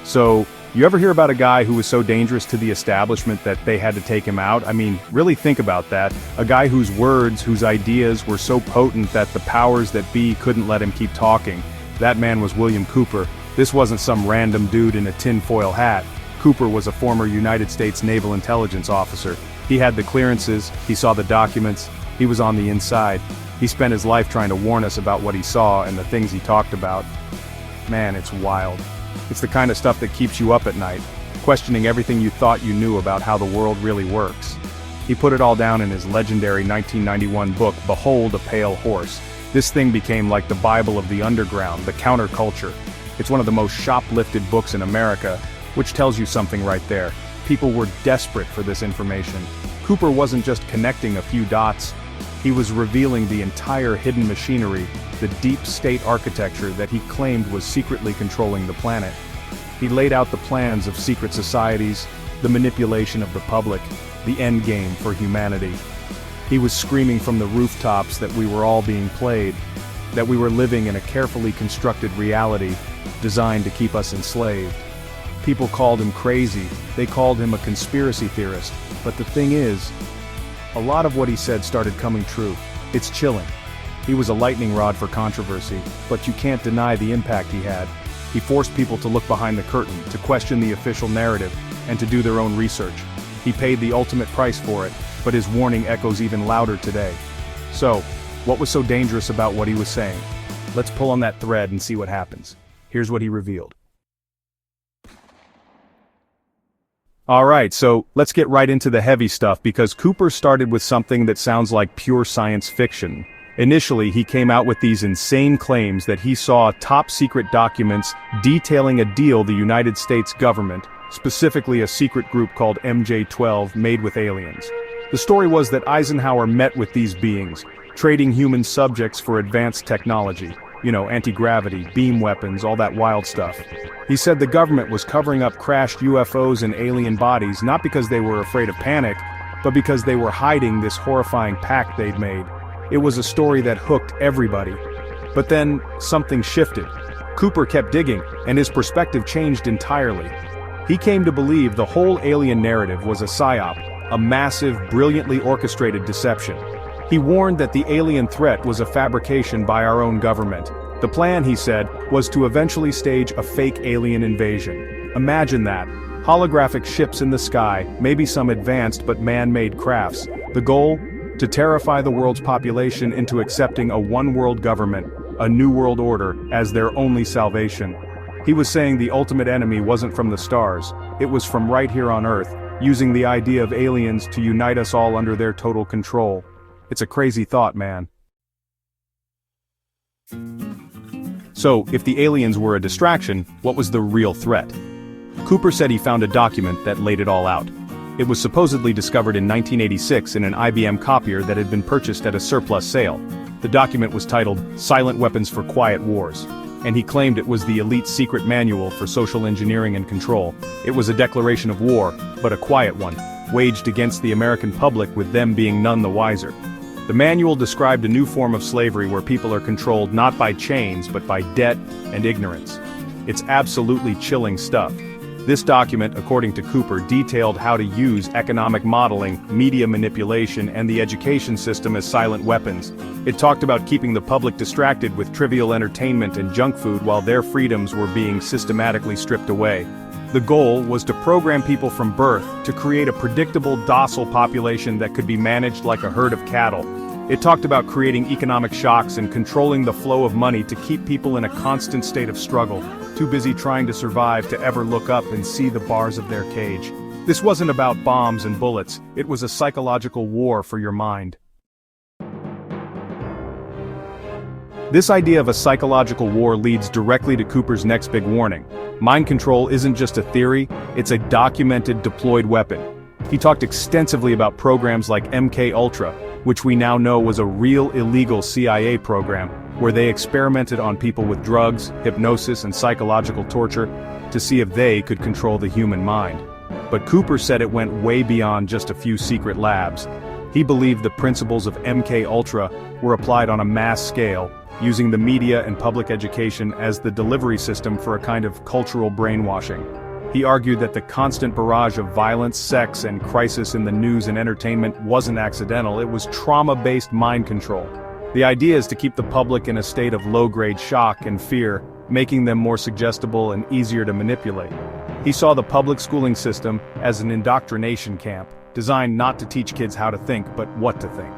So, you ever hear about a guy who was so dangerous to the establishment that they had to take him out? I mean, really think about that. A guy whose words, whose ideas were so potent that the powers that be couldn't let him keep talking. That man was William Cooper. This wasn't some random dude in a tinfoil hat. Cooper was a former United States Naval Intelligence officer. He had the clearances, he saw the documents, he was on the inside. He spent his life trying to warn us about what he saw and the things he talked about. Man, it's wild. It's the kind of stuff that keeps you up at night, questioning everything you thought you knew about how the world really works. He put it all down in his legendary 1991 book, Behold a Pale Horse. This thing became like the Bible of the underground, the counterculture. It's one of the most shoplifted books in America, which tells you something right there. People were desperate for this information. Cooper wasn't just connecting a few dots, he was revealing the entire hidden machinery, the deep state architecture that he claimed was secretly controlling the planet. He laid out the plans of secret societies, the manipulation of the public, the end game for humanity. He was screaming from the rooftops that we were all being played, that we were living in a carefully constructed reality designed to keep us enslaved. People called him crazy, they called him a conspiracy theorist, but the thing is, a lot of what he said started coming true. It's chilling. He was a lightning rod for controversy, but you can't deny the impact he had. He forced people to look behind the curtain, to question the official narrative, and to do their own research. He paid the ultimate price for it, but his warning echoes even louder today. So, what was so dangerous about what he was saying? Let's pull on that thread and see what happens. Here's what he revealed. Alright, so let's get right into the heavy stuff because Cooper started with something that sounds like pure science fiction. Initially, he came out with these insane claims that he saw top-secret documents detailing a deal the United States government, specifically a secret group called MJ-12, made with aliens. The story was that Eisenhower met with these beings, trading human subjects for advanced technology. You know, anti-gravity, beam weapons, all that wild stuff. He said the government was covering up crashed UFOs and alien bodies not because they were afraid of panic, but because they were hiding this horrifying pact they'd made. It was a story that hooked everybody. But then, something shifted. Cooper kept digging, and his perspective changed entirely. He came to believe the whole alien narrative was a psyop, a massive, brilliantly orchestrated deception. He warned that the alien threat was a fabrication by our own government. The plan, he said, was to eventually stage a fake alien invasion. Imagine that. Holographic ships in the sky, maybe some advanced but man-made crafts. The goal? To terrify the world's population into accepting a one-world government, a new world order, as their only salvation. He was saying the ultimate enemy wasn't from the stars, it was from right here on Earth, using the idea of aliens to unite us all under their total control. It's a crazy thought, man. So, if the aliens were a distraction, what was the real threat? Cooper said he found a document that laid it all out. It was supposedly discovered in 1986 in an IBM copier that had been purchased at a surplus sale. The document was titled, Silent Weapons for Quiet Wars, and he claimed it was the elite secret manual for social engineering and control. It was a declaration of war, but a quiet one, waged against the American public with them being none the wiser. The manual described a new form of slavery where people are controlled not by chains but by debt and ignorance. It's absolutely chilling stuff. This document, according to Cooper, detailed how to use economic modeling, media manipulation, and the education system as silent weapons. It talked about keeping the public distracted with trivial entertainment and junk food while their freedoms were being systematically stripped away. The goal was to program people from birth to create a predictable, docile population that could be managed like a herd of cattle. It talked about creating economic shocks and controlling the flow of money to keep people in a constant state of struggle, too busy trying to survive to ever look up and see the bars of their cage. This wasn't about bombs and bullets, it was a psychological war for your mind. This idea of a psychological war leads directly to Cooper's next big warning. Mind control isn't just a theory, it's a documented, deployed weapon. He talked extensively about programs like MK Ultra, which we now know was a real illegal CIA program, where they experimented on people with drugs, hypnosis, and psychological torture to see if they could control the human mind. But Cooper said it went way beyond just a few secret labs. He believed the principles of MK Ultra were applied on a mass scale, using the media and public education as the delivery system for a kind of cultural brainwashing. He argued that the constant barrage of violence, sex, and crisis in the news and entertainment wasn't accidental, it was trauma-based mind control. The idea is to keep the public in a state of low-grade shock and fear, making them more suggestible and easier to manipulate. He saw the public schooling system as an indoctrination camp, designed not to teach kids how to think, but what to think.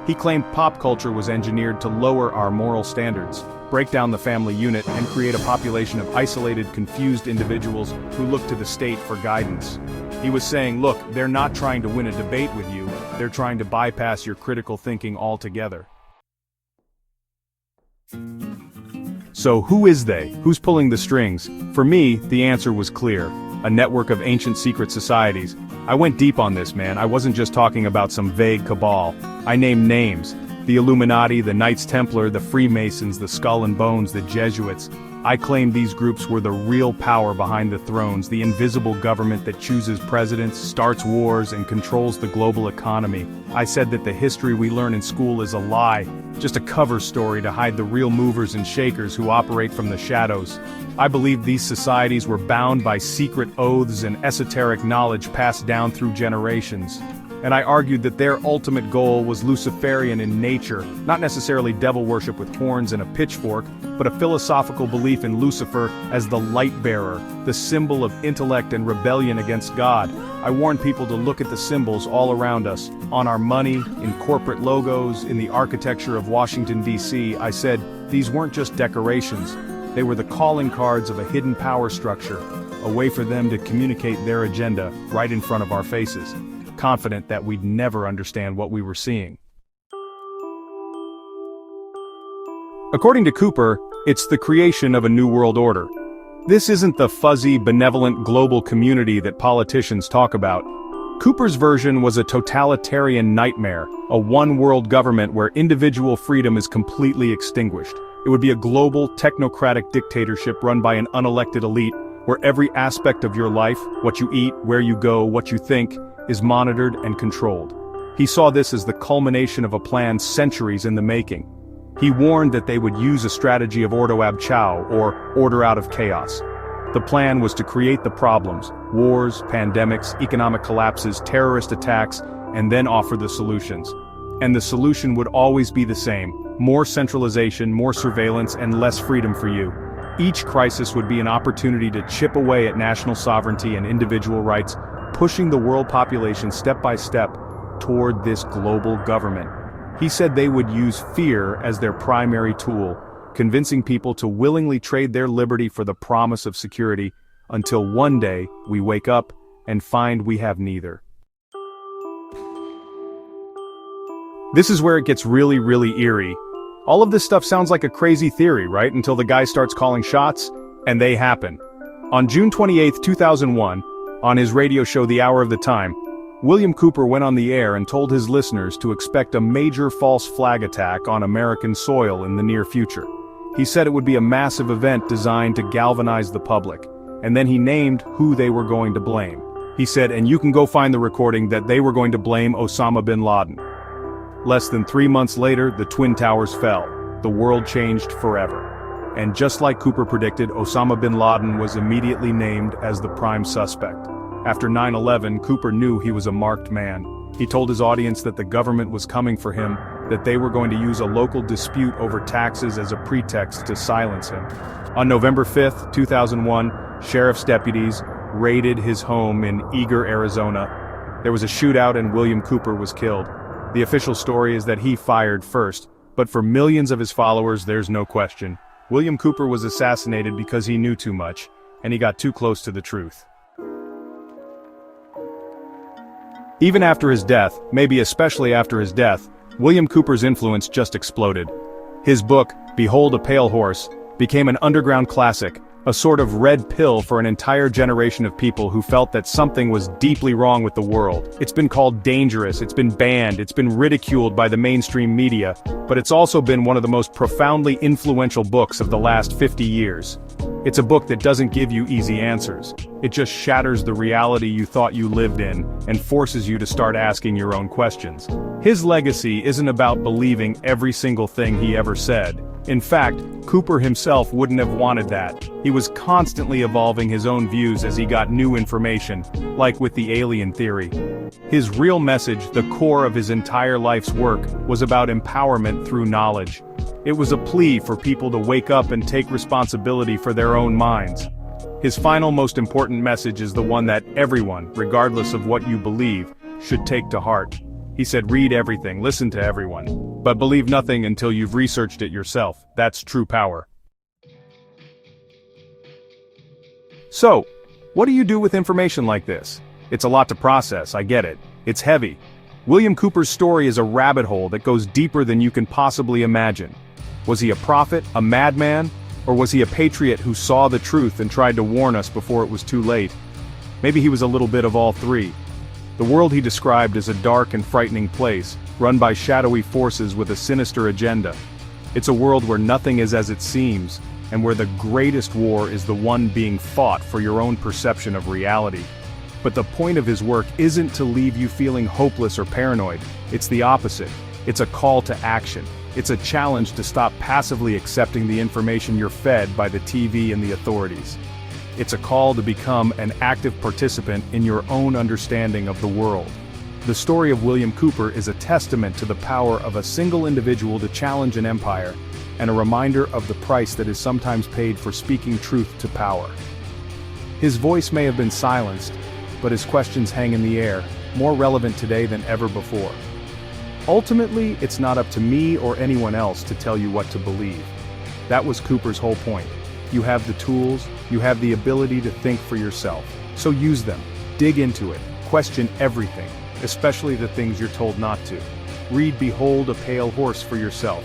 He claimed pop culture was engineered to lower our moral standards, break down the family unit, and create a population of isolated, confused individuals who look to the state for guidance. He was saying, look, they're not trying to win a debate with you, they're trying to bypass your critical thinking altogether. So who is they? Who's pulling the strings? For me, the answer was clear. A network of ancient secret societies. I went deep on this, man. I wasn't just talking about some vague cabal. I named names. The Illuminati, the Knights Templar, the Freemasons, the Skull and Bones, the Jesuits. I claimed these groups were the real power behind the thrones, the invisible government that chooses presidents, starts wars, and controls the global economy. I said that the history we learn in school is a lie, just a cover story to hide the real movers and shakers who operate from the shadows. I believed these societies were bound by secret oaths and esoteric knowledge passed down through generations. And I argued that their ultimate goal was Luciferian in nature, not necessarily devil worship with horns and a pitchfork, but a philosophical belief in Lucifer as the light bearer, the symbol of intellect and rebellion against God. I warned people to look at the symbols all around us, on our money, in corporate logos, in the architecture of Washington, D.C. I said, these weren't just decorations, they were the calling cards of a hidden power structure, a way for them to communicate their agenda right in front of our faces. Confident that we'd never understand what we were seeing. According to Cooper, it's the creation of a new world order. This isn't the fuzzy, benevolent global community that politicians talk about. Cooper's version was a totalitarian nightmare, a one-world government where individual freedom is completely extinguished. It would be a global, technocratic dictatorship run by an unelected elite, where every aspect of your life, what you eat, where you go, what you think, is monitored and controlled. He saw this as the culmination of a plan centuries in the making. He warned that they would use a strategy of ordo ab chao, or order out of chaos. The plan was to create the problems, wars, pandemics, economic collapses, terrorist attacks, and then offer the solutions. And the solution would always be the same: more centralization, more surveillance, and less freedom for you. Each crisis would be an opportunity to chip away at national sovereignty and individual rights, pushing the world population step by step toward this global government. He said they would use fear as their primary tool, convincing people to willingly trade their liberty for the promise of security, until one day we wake up and find we have neither. This is where it gets really, really eerie. All of this stuff sounds like a crazy theory, right? Until the guy starts calling shots, and they happen. On June 28, 2001, on his radio show The Hour of the Time, William Cooper went on the air and told his listeners to expect a major false flag attack on American soil in the near future. He said it would be a massive event designed to galvanize the public, and then he named who they were going to blame. He said, and you can go find the recording, that they were going to blame Osama bin Laden. Less than 3 months later, the Twin Towers fell. The world changed forever. And just like Cooper predicted, Osama bin Laden was immediately named as the prime suspect. After 9/11, Cooper knew he was a marked man. He told his audience that the government was coming for him, that they were going to use a local dispute over taxes as a pretext to silence him. On November 5, 2001, sheriff's deputies raided his home in Eagar, Arizona. There was a shootout and William Cooper was killed. The official story is that he fired first, but for millions of his followers, there's no question. William Cooper was assassinated because he knew too much, and he got too close to the truth. Even after his death, maybe especially after his death, William Cooper's influence just exploded. His book, Behold a Pale Horse, became an underground classic, a sort of red pill for an entire generation of people who felt that something was deeply wrong with the world. It's been called dangerous, it's been banned, it's been ridiculed by the mainstream media, but it's also been one of the most profoundly influential books of the last 50 years. It's a book that doesn't give you easy answers. It just shatters the reality you thought you lived in, and forces you to start asking your own questions. His legacy isn't about believing every single thing he ever said. In fact, Cooper himself wouldn't have wanted that. He was constantly evolving his own views as he got new information, like with the alien theory. His real message, the core of his entire life's work, was about empowerment through knowledge. It was a plea for people to wake up and take responsibility for their own minds. His final most important message is the one that everyone, regardless of what you believe, should take to heart. He said, read everything, listen to everyone, but believe nothing until you've researched it yourself. That's true power. So, what do you do with information like this? It's a lot to process, I get it. It's heavy. William Cooper's story is a rabbit hole that goes deeper than you can possibly imagine. Was he a prophet, a madman, or was he a patriot who saw the truth and tried to warn us before it was too late? Maybe he was a little bit of all three. The world he described as a dark and frightening place, run by shadowy forces with a sinister agenda. It's a world where nothing is as it seems, and where the greatest war is the one being fought for your own perception of reality. But the point of his work isn't to leave you feeling hopeless or paranoid. It's the opposite. It's a call to action. It's a challenge to stop passively accepting the information you're fed by the TV and the authorities. It's a call to become an active participant in your own understanding of the world. The story of William Cooper is a testament to the power of a single individual to challenge an empire, and a reminder of the price that is sometimes paid for speaking truth to power. His voice may have been silenced, but his questions hang in the air, more relevant today than ever before. Ultimately, it's not up to me or anyone else to tell you what to believe. That was Cooper's whole point. You have the tools, you have the ability to think for yourself. So use them, dig into it, question everything, especially the things you're told not to. Read Behold a Pale Horse for yourself.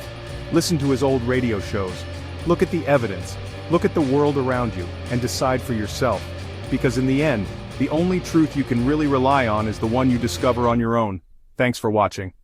Listen to his old radio shows. Look at the evidence, look at the world around you, and decide for yourself. Because in the end, the only truth you can really rely on is the one you discover on your own. Thanks for watching.